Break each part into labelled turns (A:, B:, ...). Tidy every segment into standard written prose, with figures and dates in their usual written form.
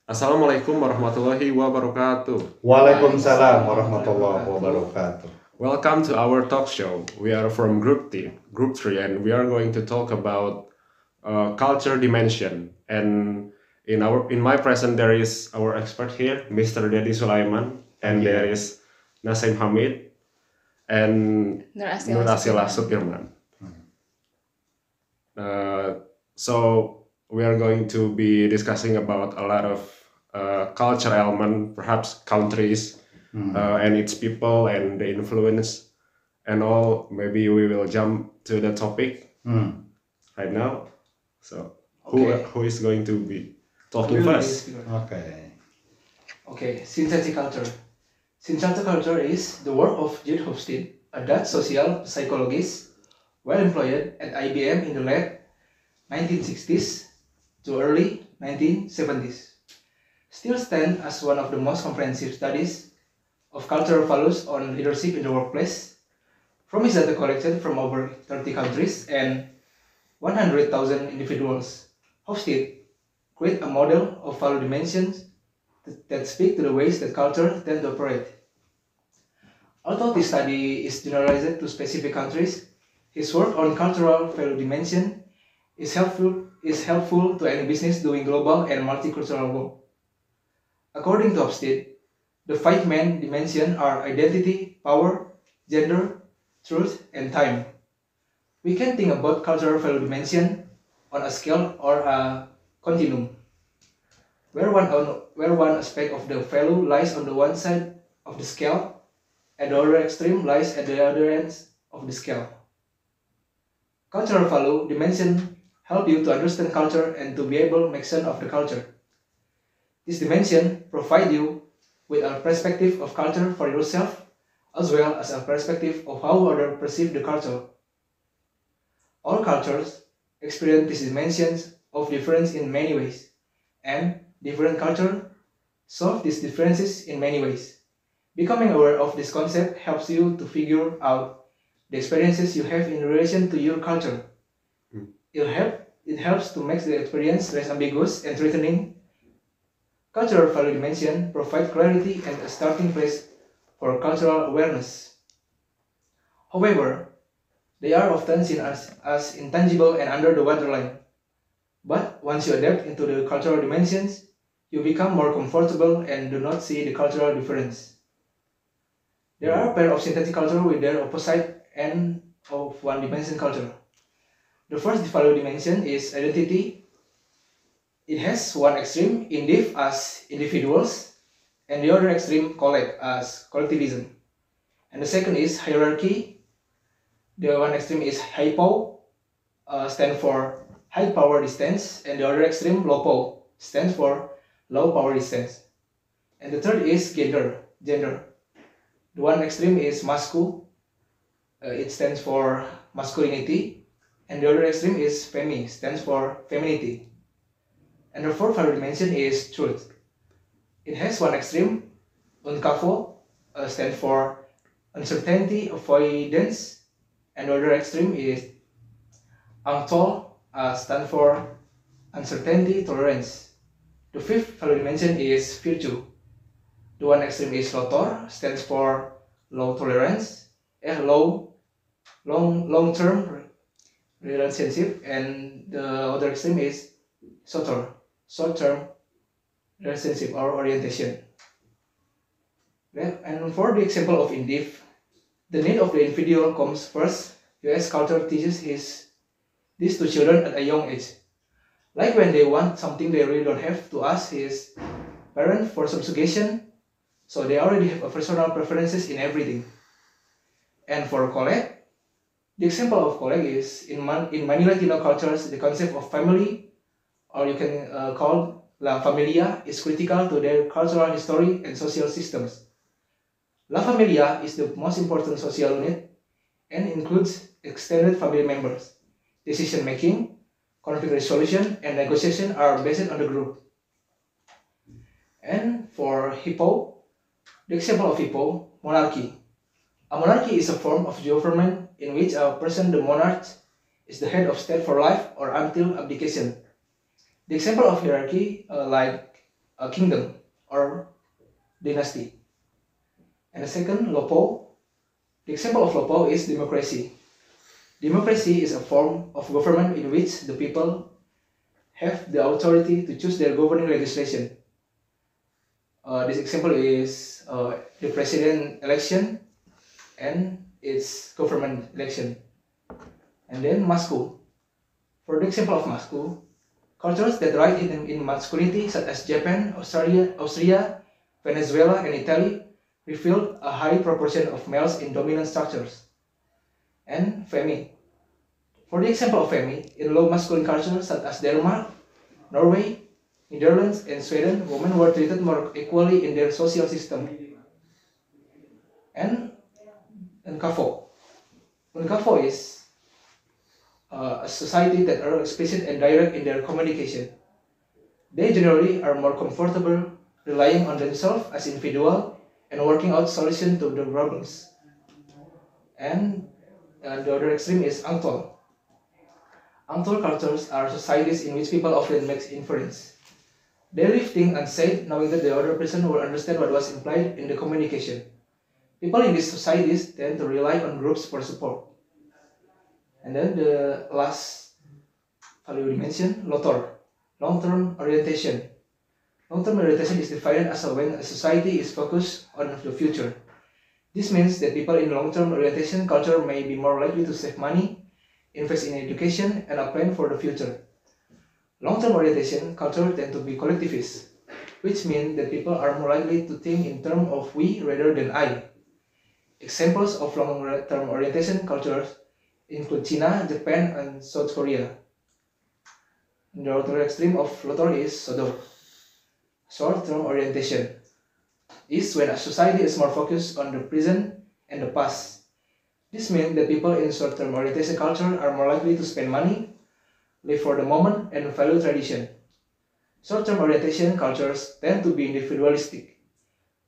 A: Assalamualaikum warahmatullahi wabarakatuh.
B: Waalaikumsalam warahmatullahi wabarakatuh.
A: Welcome to our talk show. We are from Group 3, and we are going to talk about culture dimension. And in my present, there is our expert here, Mr. Dedi Sulaiman, and
B: Thank
A: there
B: you.
A: is Nasim Hamid and Nur Asila Supirman. So we are going to be discussing about a lot of culture element, perhaps countries and its people and the influence and all. Maybe we will jump to the topic right now. So
C: Okay.
A: who is going to be talking
C: Will
A: first?
C: be speaker.
B: Okay.
C: Okay, synthetic culture. Synthetic culture is the work of Jude Hofstede, a Dutch social psychologist, well employed at IBM in the late 1960s to early 1970s. Still stand as one of the most comprehensive studies of cultural values on leadership in the workplace. From his data collected from over 30 countries and 100,000 individuals, Hofstede create a model of value dimensions that speak to the ways that culture tend to operate. Although this study is generalized to specific countries, his work on cultural value dimension is helpful to any business doing global and multicultural work. According to Hofstede, the five main dimensions are identity, power, gender, truth, and time. We can think about cultural value dimension on a scale or a continuum, where one aspect of the value lies on the one side of the scale, and the other extreme lies at the other end of the scale. Cultural value dimension help you to understand culture and to be able to make sense of the culture. This dimension provide you with a perspective of culture for yourself as well as a perspective of how others perceive the culture. All cultures experience these dimensions of difference in many ways, and different cultures solve these differences in many ways. Becoming aware of this concept helps you to figure out the experiences you have in relation to your culture. It helps to make the experience less ambiguous and threatening. Cultural value dimension provide clarity and a starting place for cultural awareness. However, they are often seen as intangible and under the waterline. But once you adapt into the cultural dimensions, you become more comfortable and do not see the cultural difference. There are a pair of synthetic culture with their opposite end of one dimension culture. The first value dimension is identity. It has one extreme, indiv as individuals, and the other extreme, collect as collectivism. And the second is hierarchy. The one extreme is hypo, stand for high power distance, and the other extreme, lopo, stands for low power distance. And the third is gender. The one extreme is mascu, it stands for masculinity, and the other extreme is femi, stands for femininity. And the fourth value dimension is truth. It has one extreme, uncavo, stands for uncertainty, avoidance, and the other extreme is angtol, stands for uncertainty, tolerance. The fifth value dimension is virtue. The one extreme is lotor, stands for low tolerance, long-term relationship, and the other extreme is sotor, short-term relationship or orientation. And for the example of indiv, the need of the individual comes first. US culture teaches this to children at a young age. Like when they want something they really don't have to ask his parent for some suggestion, so they already have a personal preferences in everything. And for colleague, the example of colleague is in many Latino cultures, the concept of family, or you can call la familia, is critical to their cultural history and social systems. La familia is the most important social unit and includes extended family members. Decision making, conflict resolution, and negotiation are based on the group. And for hippo, the example of hippo, monarchy. A monarchy is a form of government in which a person, the monarch, is the head of state for life or until abdication. The example of hierarchy, like a kingdom or dynasty. And the second, Lopo. The example of Lopo is democracy. Democracy is a form of government in which the people have the authority to choose their governing legislation. This example is the president election and its government election. And then Masku. For the example of Masku, cultures that ride in masculinity such as Japan, Austria, Venezuela, and Italy reveal a high proportion of males in dominant structures. And Femi. For the example of Femi, in low masculine cultures such as Denmark, Norway, Netherlands, and Sweden, women were treated more equally in their social system. And Nkafo. Nkafo is a society that are explicit and direct in their communication. They generally are more comfortable relying on themselves as individual and working out solutions to the problems. And the other extreme is Angtol. Angtol cultures are societies in which people often make inference. They leave things unsaid, knowing that the other person will understand what was implied in the communication. People in these societies tend to rely on groups for support. And then the last value we mentioned, LOTOR, long-term orientation. Long-term orientation is defined as when a society is focused on the future. This means that people in long-term orientation culture may be more likely to save money, invest in education, and plan for the future. Long-term orientation culture tend to be collectivist, which means that people are more likely to think in terms of we rather than I. Examples of long-term orientation cultures include China, Japan, and South Korea. The other extreme of LOTOR is SODOR. Short-term orientation is when a society is more focused on the present and the past. This means that people in short-term orientation culture are more likely to spend money, live for the moment, and value tradition. Short-term orientation cultures tend to be individualistic,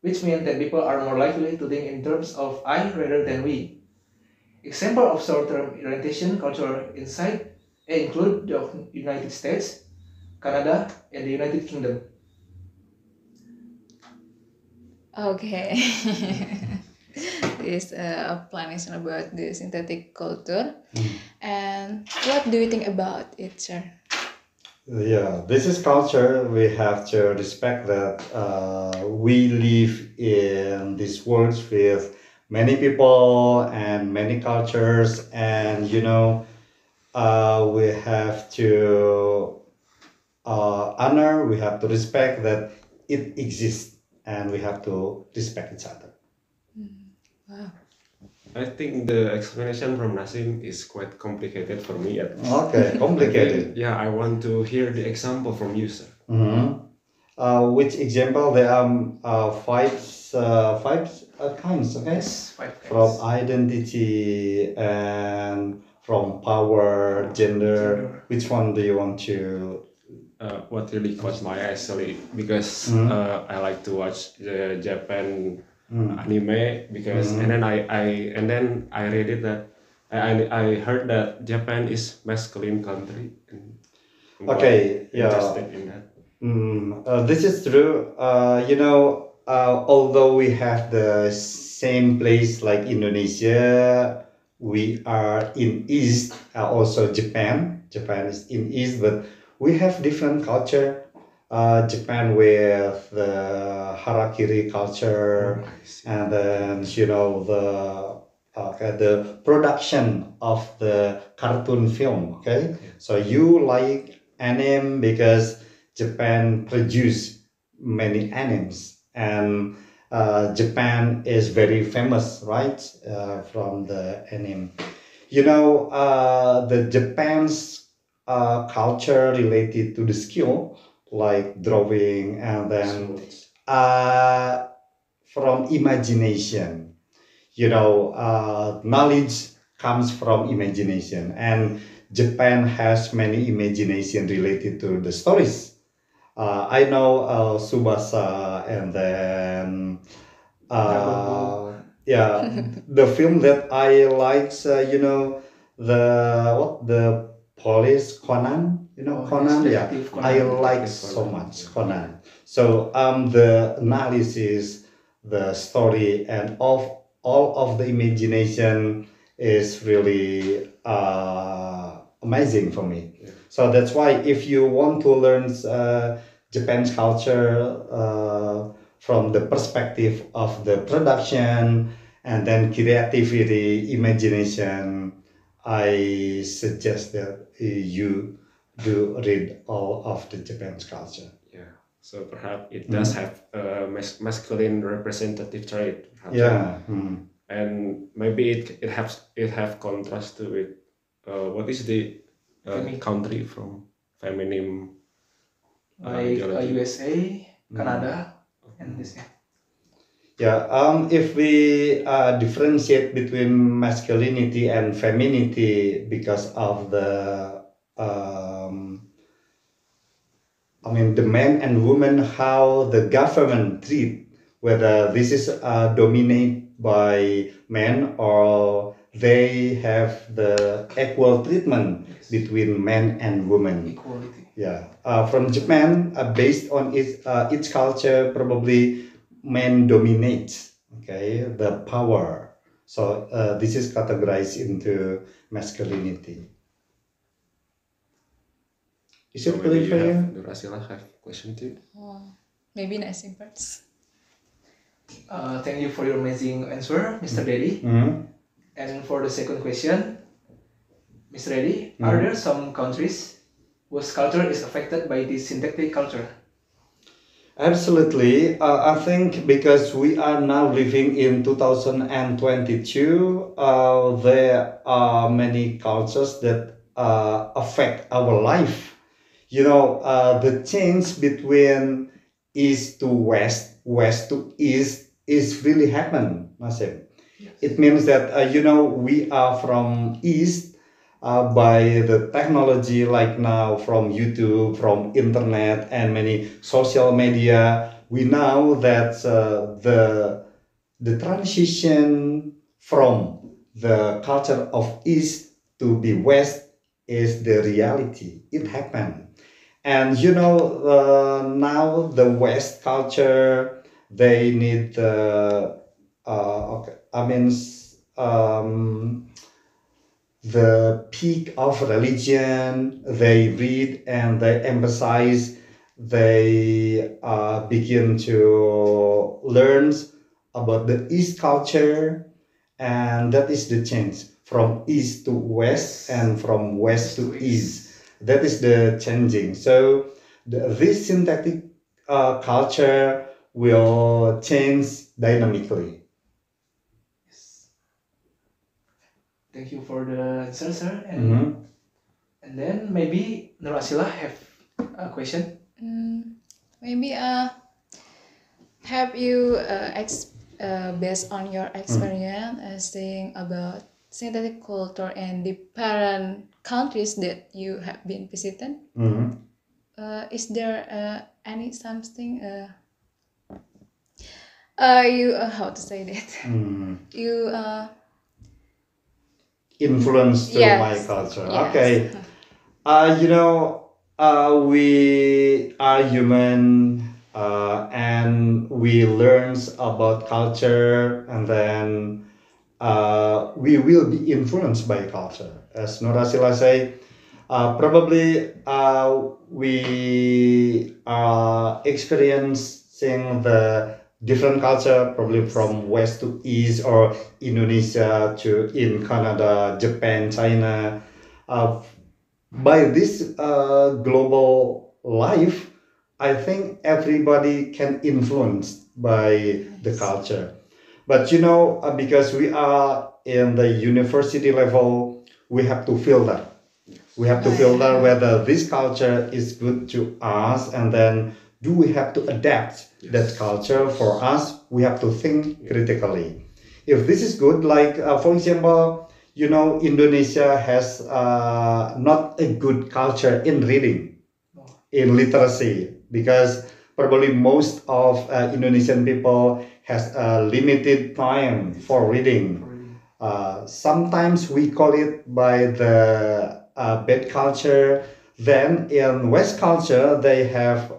C: which means that people are more likely to think in terms of I rather than we. Examples of short-term orientation culture include the United States, Canada, and the United Kingdom.
D: Okay. This explanation about the synthetic culture. And what do you think about it, sir?
B: Yeah, this is culture. We have to respect that we live in this world with many people and many cultures, and we have to honor, we have to respect that it exists, and we have to respect each other.
D: Wow.
A: I think the explanation from Nasim is quite complicated for me at least.
B: Okay, complicated.
A: Yeah, I want to hear the example from you, sir.
B: Which example? There are five kinds, okay?
C: Yes, 5 kinds.
B: From identity and from power, gender. Which one do you want to?
A: What really caught my eye actually, because I like to watch the Japan anime because and then I read it that I heard that Japan is masculine country. And I'm
B: Okay,
A: quite
B: yeah.
A: interested in that.
B: This is true. Although we have the same place like Indonesia, we are in East. Also Japan. Japan is in East, but we have different culture. Japan with the harakiri culture, and then the production of the cartoon film. Okay, so you like anime because Japan produce many animes, and Japan is very famous, right? From the anime, the Japan's culture related to the skill like drawing, and then from imagination. Knowledge comes from imagination, and Japan has many imagination related to the stories. I know Subasa, and then the film that I like, the police Conan. You know
C: Oh, yes,
B: Conan? Yeah,
C: Detective Conan.
B: I like
A: Detective
B: so
A: Conan,
B: much
A: yeah.
B: Conan. So the analysis, the story, and of all of the imagination is really amazing for me.
A: Yeah.
B: So that's why if you want to learn Japan's culture from the perspective of the production and then creativity, imagination, I suggest that you do read all of the Japan's culture.
A: Yeah. So perhaps it does have a masculine representative trait. Perhaps.
B: Yeah.
A: And maybe it have contrast to it. What is the country from feminine
C: Like
A: ideology?
C: USA, Canada, and this.
B: Yeah, if we differentiate between masculinity and femininity because of the, I mean, the men and women, how the government treat, whether this is dominated by men or they have the equal treatment
C: Yes.
B: between men and women.
C: Equality.
B: Yeah, from Japan, based on its culture, probably men dominates. Okay, the power. So this is categorized into masculinity. Is
A: So
B: it
A: maybe
B: clear
A: you
B: for you?
A: have Durasila have question too.
D: Oh, maybe nesting parts.
C: Thank you for your amazing answer, Mr. Dedi.
B: Mhm.
C: And for the second question, Mr. Dedi, are there some countries whose culture is affected by this synthetic culture?
B: Absolutely. I think because we are now living in 2022, there are many cultures that affect our life. You know, the change between east to west, west to east is really happen, Nasib. It means that, we are from east by the technology like now from YouTube, from internet and many social media. We know that the transition from the culture of east to the west is the reality. It happened. And now the West culture, they need okay, I mean, the peak of religion. They read and they emphasize. They begin to learn about the East culture, and that is the change from East to West and from West to East. That is the changing. So this synthetic culture will change dynamically.
C: Thank you for the answer, sir.
B: Mhm.
C: And then maybe Nurasila have a question.
D: Maybe have you based on your experience saying about synthetic culture and different countries that you have been visited?
B: Mhm.
D: Is there any something you how to say that
B: Mhm.
D: you
B: Influence to
D: Yes.
B: my culture.
D: Yes.
B: Okay. We are human, and we learn about culture, and then we will be influenced by culture. As Norasila say, probably we are experiencing the different culture, probably from west to east, or Indonesia to in Canada, Japan, China. By this global life, I think everybody can influence by the culture. But because we are in the university level, we have to filter. We have to filter whether this culture is good to us, and then do we have to adapt that culture for us? We have to think critically. If this is good, like for example, Indonesia has not a good culture in reading, in literacy, because probably most of Indonesian people has a limited time for reading. Sometimes we call it by the bad culture Then in West culture, they have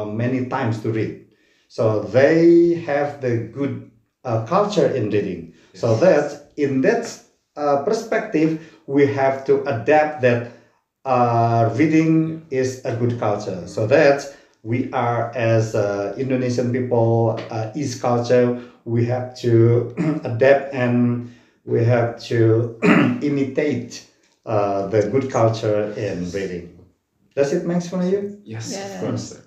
B: many times to read. So they have the good culture in reading. So that in that perspective, we have to adapt that reading is a good culture. So that we are as Indonesian people, East culture, we have to adapt and we have to imitate the good culture in reading. Does it make sense for you?
A: Yes,
D: Yes.
A: of course.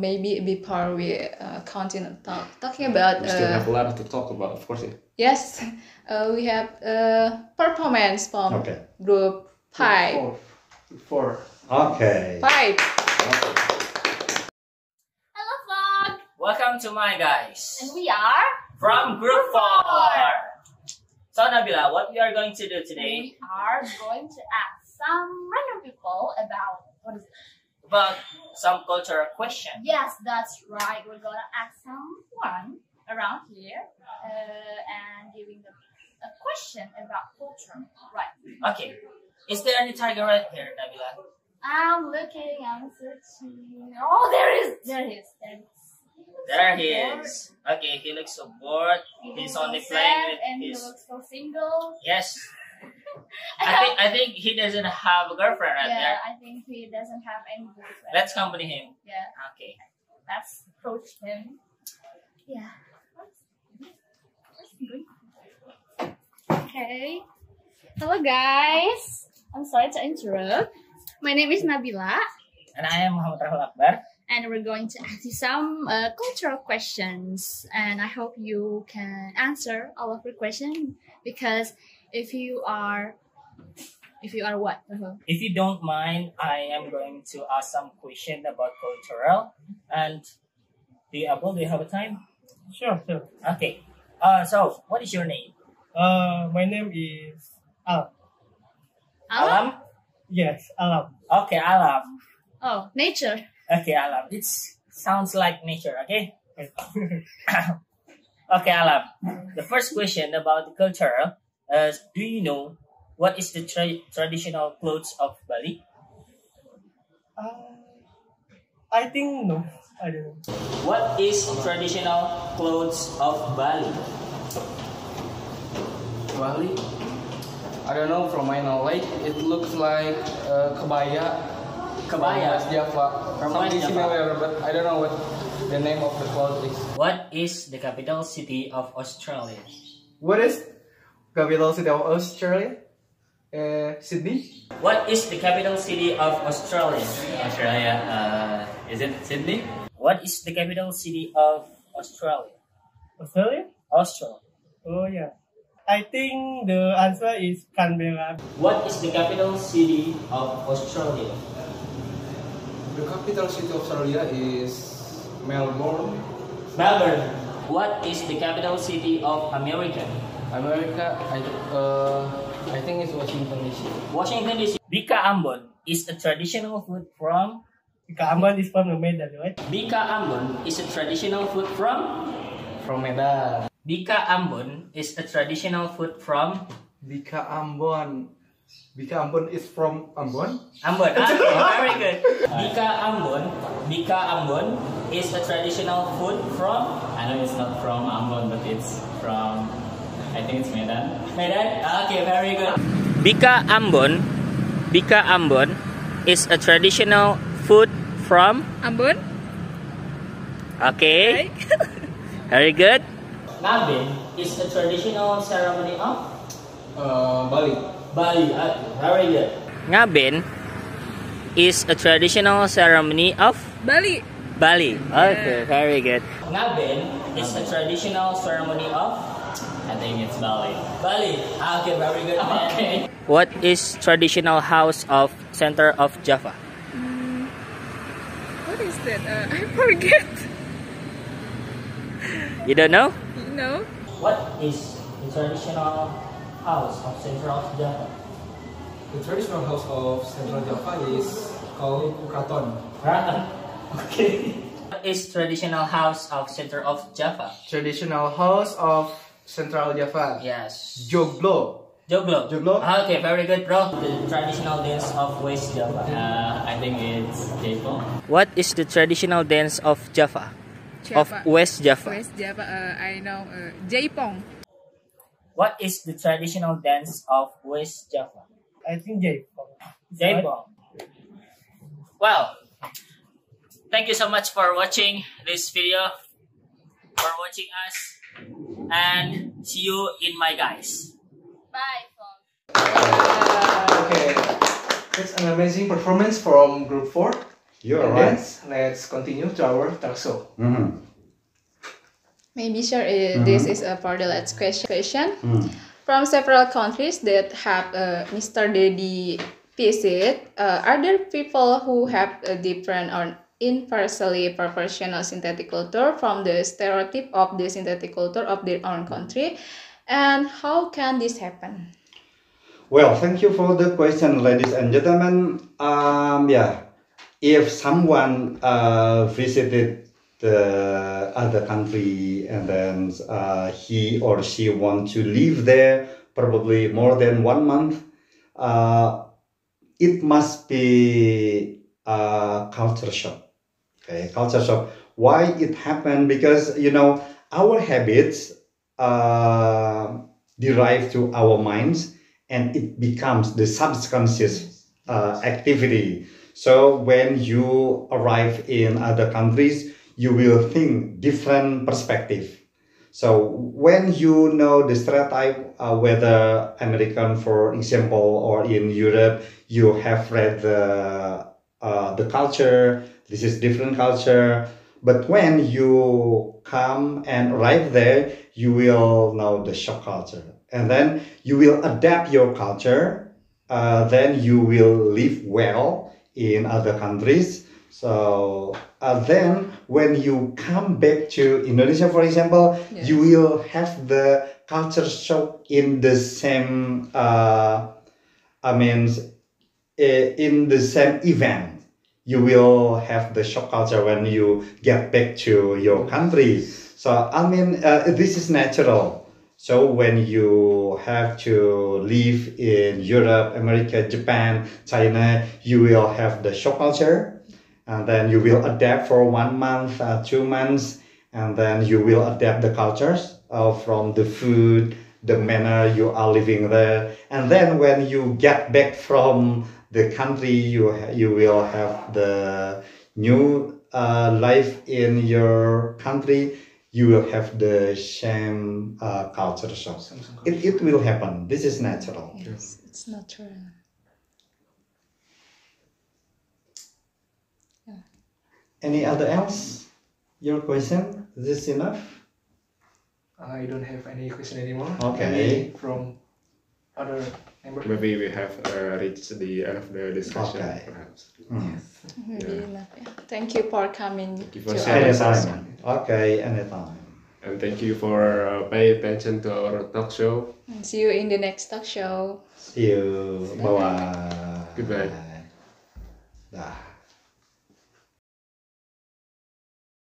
D: Maybe before we continue talking about
A: We still have a lot to talk about, of course. Yeah.
D: yes, we have performance from
B: Okay.
D: group five.
C: Four.
B: Okay.
D: Five.
E: Hello, vlog!
F: Welcome to my guys
E: And we are
F: from Group 4. So Nabila, what we are going to do today
E: we are going to ask some random people about what is it?
F: about some cultural question.
E: Yes, that's right. We're gonna ask someone around here and giving them a question about culture. Right.
F: Okay, is there any tiger right here, Nabila?
E: I'm looking. I'm searching. Oh, there he is.
F: There he is. Okay, he looks so bored. He's only playing with
E: and
F: his.
E: he looks so single.
F: Yes. I think he doesn't have a girlfriend right
E: Yeah,
F: there.
E: I think he doesn't have any boyfriend.
F: Let's accompany him.
E: Yeah,
F: Okay.
E: let's approach him. Yeah. Okay. Hello guys. I'm sorry to interrupt. My name is Nabila,
F: And I am Muhammad Rahul Akbar.
E: and we're going to ask you some cultural questions. And I hope you can answer all of your questions, because if you are what?
F: If you don't mind, I am going to ask some question about cultural. And do you have a time?
G: Sure.
F: Okay. So what is your name?
G: My name is Alam.
F: Alam?
G: Yes, Alam.
F: Okay, Alam.
E: Oh, nature.
F: Okay, Alam. It sounds like nature, okay? Okay, Alam. The first question about the cultural is, do you know what is the traditional clothes of Bali?
G: I think no. I don't know.
F: What is traditional clothes of Bali?
C: Bali. I don't know, from my knowledge, it looks like kebaya.
F: Kebaya.
C: From West Java.
F: From
C: Something
F: West Java.
C: similar, but I don't know what the name of the cloth is.
F: What is the capital city of Australia?
C: What is capital city of Australia? Sydney.
F: What is the capital city of Australia?
H: Australia, is it Sydney?
F: What is the capital city of Australia?
G: Australia?
F: Australia.
G: Oh yeah. I think the answer is Canberra.
F: What is the capital city of Australia?
C: The capital city of Australia is Melbourne.
F: Melbourne. What is the capital city of America?
C: America, I think it's Washington DC.
F: Washington DC. Bika Ambon is a traditional food from.
G: Ambon is from the Medan, right?
F: Bika Ambon is a traditional food from.
C: From Medan.
F: Bika Ambon is a traditional food from.
I: Bika Ambon. Bika Ambon is from Ambon?
F: Ambon. Okay, very good. Bika Ambon is a traditional food from.
H: I know it's not from Ambon, but it's from, I think it's Medan.
F: Medan? Okay, very good. Bika Ambon is a traditional food from.
D: Ambon.
F: Okay. Very good. Ngabin is a traditional ceremony of.
C: Bali.
F: Bali. Very good. Ngabin is a traditional ceremony of.
D: Bali.
F: Bali. Okay, very good. Ngabin is a traditional ceremony of.
H: I think it's Bali.
F: Bali. Okay, very good.
H: Okay.
F: What is traditional house of center of Java?
D: What is that? I forget.
F: You don't know?
D: No.
F: What is the traditional house of Central Java?
C: The traditional house of Central Java is called Kraton.
F: Kraton. Okay. What is traditional house of center of Java?
I: Traditional house of Central Java.
F: Yes.
I: Joglo.
F: Joglo.
B: Joglo?
F: Okay, very good, bro. The traditional dance of West Java.
H: I think it's Jaipong.
F: What is the traditional dance of Java? Of West Java.
D: West Java, I know Jaipong.
F: What is the traditional dance of West Java?
G: I think Jaipong.
F: Jaipong. Well, thank you so much for watching this video, for watching us, and see you in my guys.
E: Bye, Fong.
C: Okay, that's an amazing performance from Group 4.
B: You're
C: And
B: right.
C: then, let's continue to our talk show.
D: Maybe sure this is for the last question. From several countries that have Mr. Dedi visit, are there people who have a different or inversely proportional synthetic culture from the stereotype of the synthetic culture of their own country? And how can this happen?
B: Well, thank you for the question, ladies and gentlemen. If someone visited the other country and then he or she want to live there probably more than 1 month, it must be a culture shock. Okay, culture shock. Why it happened? Because our habits derive to our minds, and it becomes the subconscious activity. So when you arrive in other countries, you will think different perspective. So when you know the stereotype, whether American, for example, or in Europe, you have read the culture. This is different culture. But when you come and arrive there, you will know the shock culture, and then you will adapt your culture. Then you will live well in other countries. So then when you come back to Indonesia, for example, you will have the culture shock in the same in the same event. You will have the shock culture when you get back to your country. So this is natural. So when you have to live in Europe, America, Japan, China, you will have the shock culture, and then you will adapt for 1 month, 2 months, and then you will adapt the cultures from the food, the manner you are living there. And then when you get back from the country, you will have the new life in your country. You will have the same culture shock. It will happen. This is natural.
D: Yes, it's natural.
B: Any other else? Your question? Is this enough?
C: I don't have any question anymore.
B: Okay.
C: Maybe from other members.
A: Maybe we have reached the end of the discussion,
B: Okay.
A: perhaps.
D: Maybe enough. Yeah. Thank you for coming
A: you for
D: to
A: sharing.
D: our
B: Anytime.
D: session.
B: Okay, anytime.
A: And thank you for paying attention to our talk show.
D: And see you in the next talk show.
B: See you. Bye bye.
A: Goodbye.
B: Dah.